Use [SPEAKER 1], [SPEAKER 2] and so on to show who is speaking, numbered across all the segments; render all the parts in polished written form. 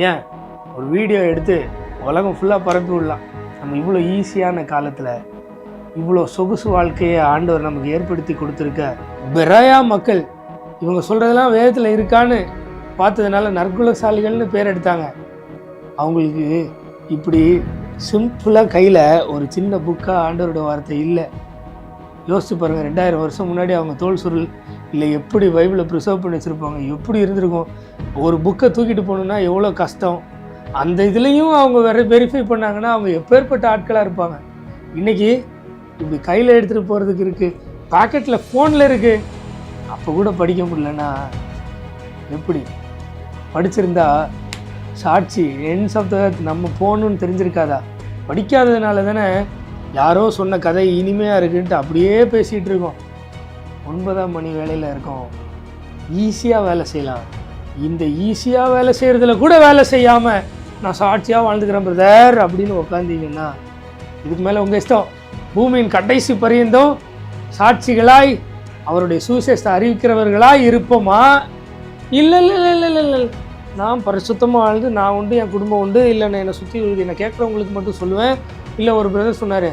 [SPEAKER 1] ஏன் ஒரு வீடியோ எடுத்து உலகம் ஃபுல்லாக பரப்பி விடலாம். நம்ம இவ்வளோ ஈஸியான காலத்தில் இவ்வளோ சொகுசு வாழ்க்கையை ஆண்டவர் நமக்கு ஏற்படுத்தி கொடுத்துருக்க பிராயா மக்கள் இவங்க சொல்கிறதெல்லாம் வேதத்தில் இருக்கான்னு பார்த்ததுனால நற்குலசாலிகள்னு பேர் எடுத்தாங்க. அவங்களுக்கு இப்படி சிம்பிளாக கையில் ஒரு சின்ன புக்காக ஆண்டவரோட வார்த்தை இல்லை. யோசிச்சு பாருங்கள், 2000 வருஷம் முன்னாடி அவங்க தோல் சுருள் இல்லை எப்படி பைபிளை ப்ரிசர்வ் பண்ணி வச்சுருப்பாங்க, எப்படி இருந்திருக்கும். ஒரு புக்கை தூக்கிட்டு போகணுன்னா எவ்வளோ கஷ்டம். அந்த இதுலேயும் அவங்க வெரிஃபை பண்ணாங்கன்னா அவங்க எப்பேற்பட்ட ஆட்களாக இருப்பாங்க. இன்றைக்கி இப்படி கையில் எடுத்துகிட்டு போகிறதுக்கு இருக்குது, பாக்கெட்டில் ஃபோனில் இருக்குது. அப்போ கூட படிக்க முடியலன்னா எப்படி? படிச்சிருந்தா சாட்சி எண்ட்ஸ் ஆஃப் த எர்த் நம்ம போகணுன்னு தெரிஞ்சிருக்காதா? படிக்காததுனால தானே யாரோ சொன்ன கதை இனிமையாக இருக்குன்ட்டு அப்படியே பேசிகிட்டு இருக்கோம். 9ஆம் மணி வேலையில் இருக்கோம், ஈஸியாக வேலை செய்யலாம். இந்த ஈஸியாக வேலை செய்கிறதுல கூட வேலை செய்யாமல் நான் சாட்சியாக வாழ்ந்துக்கிறேன் பிரதர் அப்படின்னு உட்காந்தீங்கன்னா இதுக்கு மேலே உங்கள் இஷ்டம். பூமியின் கடைசி பரியந்தம் சாட்சிகளாய் அவருடைய சுவிசேஷத்தை அறிவிக்கிறவர்களாக இருப்போமா? இல்லை இல்லை இல்லை இல்லை இல்லை இல்லை நான் பரிசுத்தமாக வாழ்ந்து நான் உண்டு, என் குடும்பம் உண்டு, இல்லை நான் என்னை சுற்றி என்னை கேட்குறவங்களுக்கு மட்டும் சொல்லுவேன். இல்லை ஒரு பிரதர் சொன்னார்,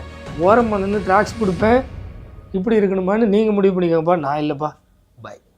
[SPEAKER 1] ஓரமாக நின்று ட்ராக்ஸ் கொடுப்பேன், இப்படி இருக்கணுமான்னு நீங்கள் முடிவு பண்ணிக்கோங்கப்பா. நான் இல்லைப்பா. பாய்.